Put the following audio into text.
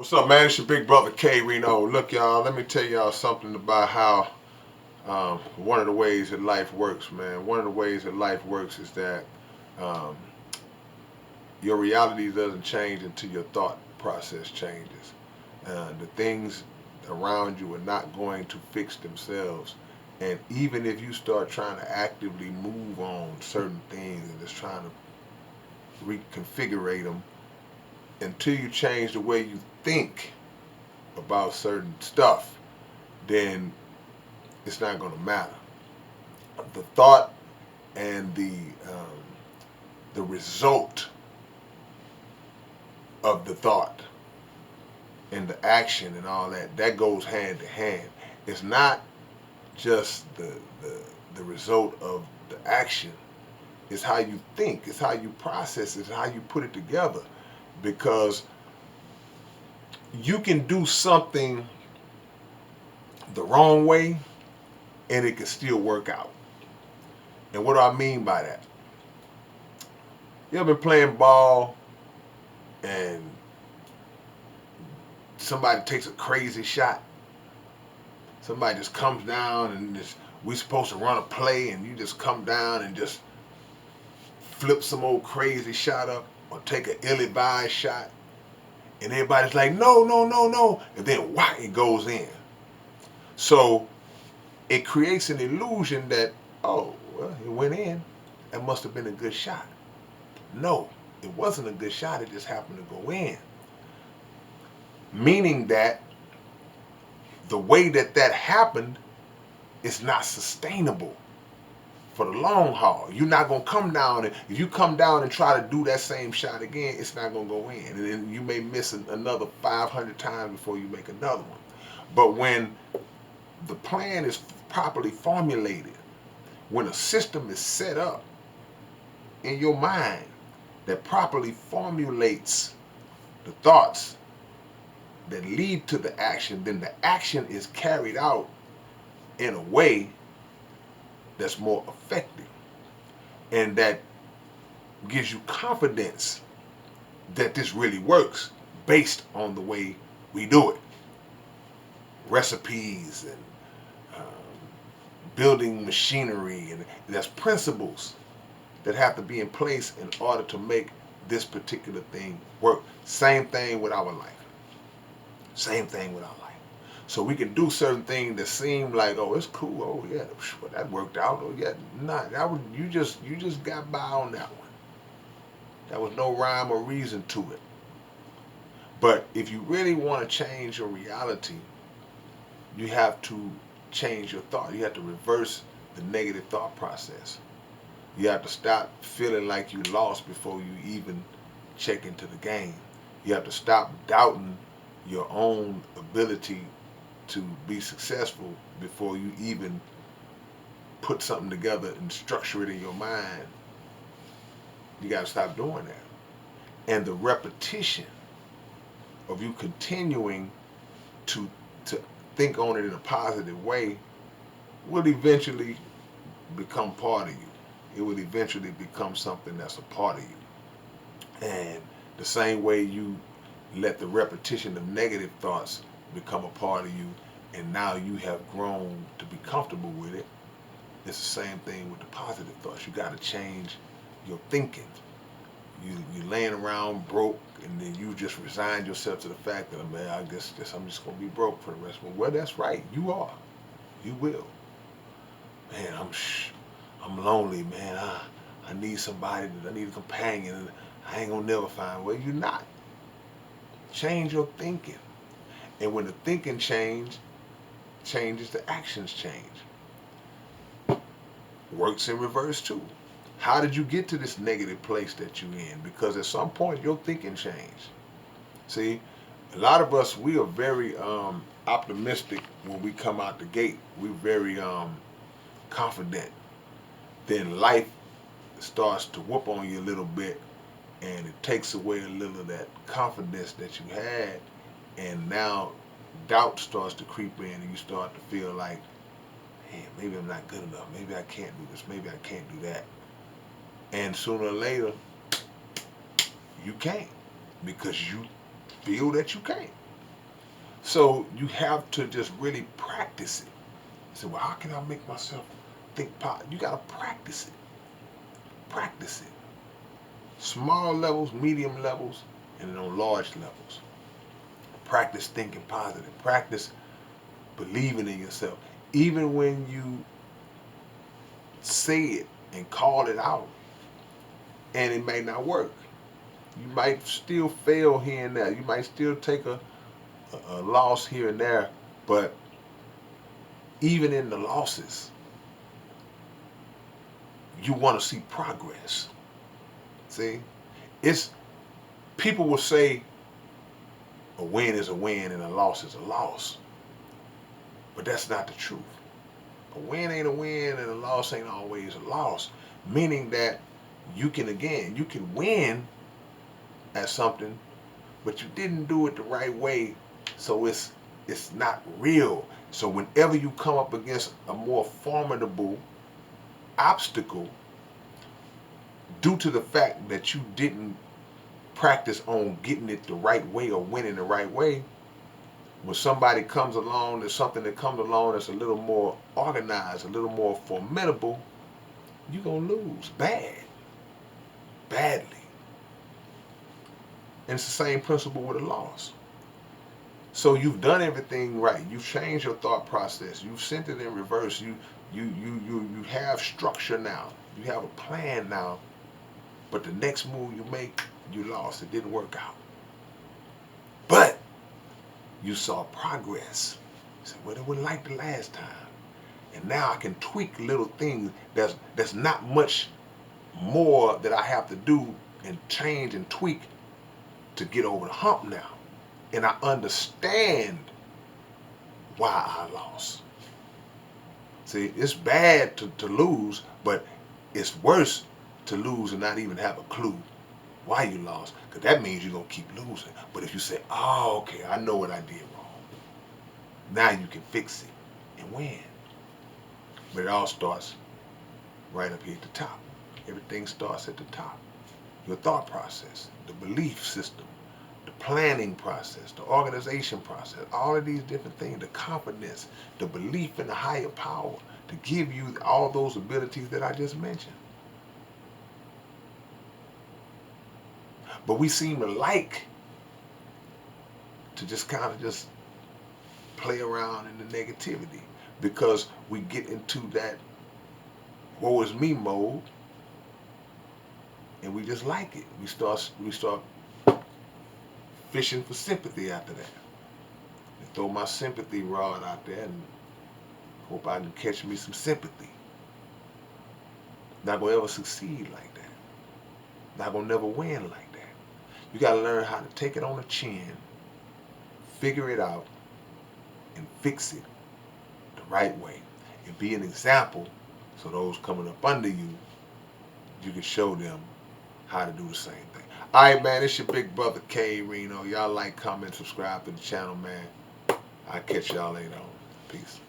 What's up, man? It's your big brother K-Rino. Look, y'all, let me tell y'all something about how one of the ways that life works, man. One of the ways that life works is that um, your reality doesn't change until your thought process changes. The things around you are not going to fix themselves. And even if you start trying to actively move on certain things and just trying to reconfigure them, until you change the way you think about certain stuff, then it's not going to matter. The thought and the result of the thought and the action and all that goes hand to hand. It's not just the result of the action. It's how you think. It's how you process it. It's how you put it together. Because you can do something the wrong way and it can still work out. And what do I mean by that? You ever been playing ball and somebody takes a crazy shot? Somebody just comes down and we supposed to run a play and you just come down and just flip some old crazy shot up or take an ill-advised shot and everybody's like, no, no, no, no, and then whack, it goes in. So it creates an illusion that, oh, well, it went in. That must have been a good shot. No, it wasn't a good shot. It just happened to go in. Meaning that the way that happened is not sustainable for the long haul. You're not going to come down, and if you come down and try to do that same shot again, it's not going to go in. And then you may miss another 500 times before you make another one. But when the plan is properly formulated, when a system is set up in your mind that properly formulates the thoughts that lead to the action, then the action is carried out in a way that's more effective and that gives you confidence that this really works based on the way we do it. Recipes and building machinery, and there's principles that have to be in place in order to make this particular thing work. Same thing with our life. Same thing with our life. So we can do certain things that seem like, oh, it's cool. Oh yeah, well, that worked out. Oh yeah, nah, that was you just got by on that one. There was no rhyme or reason to it. But if you really want to change your reality, you have to change your thought. You have to reverse the negative thought process. You have to stop feeling like you lost before you even check into the game. You have to stop doubting your own ability to be successful before you even put something together and structure it in your mind. You got to stop doing that. And the repetition of you continuing to think on it in a positive way will eventually become part of you. It will eventually become something that's a part of you. And the same way you let the repetition of negative thoughts become a part of you, and now you have grown to be comfortable with it, it's the same thing with the positive thoughts. You got to change your thinking. You laying around broke, and then you just resigned yourself to the fact that, man, I guess I'm just gonna be broke for the rest of it. Well, that's right. You are. You will. Man, I'm lonely, man. I need somebody. I need a companion. I ain't gonna never find. Well, you're not. Change your thinking, and when the thinking changes, the actions change. Works in reverse too. How did you get to this negative place that you're in? Because at some point your thinking changed. See, a lot of us, we are very optimistic when we come out the gate. We're very confident. Then life starts to whoop on you a little bit, and it takes away a little of that confidence that you had, and now doubt starts to creep in, and you start to feel like, hey, maybe I'm not good enough. Maybe I can't do this. Maybe I can't do that. And sooner or later, you can't, because you feel that you can't. So you have to just really practice it. You say, well, how can I make myself think positive? You got to practice it. Practice it. Small levels, medium levels, and then on large levels. Practice thinking positive. Practice believing in yourself. Even when you say it and call it out and it may not work. You might still fail here and there. You might still take a loss here and there. But even in the losses, you want to see progress. See? It's people will say a win is a win and a loss is a loss. But that's not the truth. A win ain't a win and a loss ain't always a loss. Meaning that you can win at something, but you didn't do it the right way, so it's not real. So whenever you come up against a more formidable obstacle, due to the fact that you didn't practice on getting it the right way or winning the right way, when somebody comes along, there's something that comes along that's a little more organized, a little more formidable, you're going to lose badly. And it's the same principle with a loss. So you've done everything right. You've changed your thought process. You've sent it in reverse. You have structure now. You have a plan now. But the next move you make, you lost. It didn't work out. But you saw progress. You said, well, it wasn't like the last time. And now I can tweak little things. There's not much more that I have to do and change and tweak to get over the hump now. And I understand why I lost. See, it's bad to lose, but it's worse to lose and not even have a clue why you lost, because that means you're going to keep losing. But if you say, oh, okay, I know what I did wrong, now you can fix it and win. But it all starts right up here at the top. Everything starts at the top. Your thought process, the belief system, the planning process, the organization process, all of these different things, the confidence, the belief in the higher power to give you all those abilities that I just mentioned. But we seem to like to just kind of just play around in the negativity because we get into that woe is me mode and we just like it. We start fishing for sympathy after that. And throw my sympathy rod out there and hope I can catch me some sympathy. Not gonna ever succeed like that. Not gonna never win like that. You gotta learn how to take it on the chin, figure it out, and fix it the right way. And be an example so those coming up under you, you can show them how to do the same thing. Alright, man, it's your big brother K-Rino. Y'all like, comment, subscribe to the channel, man. I'll catch y'all later on. Peace.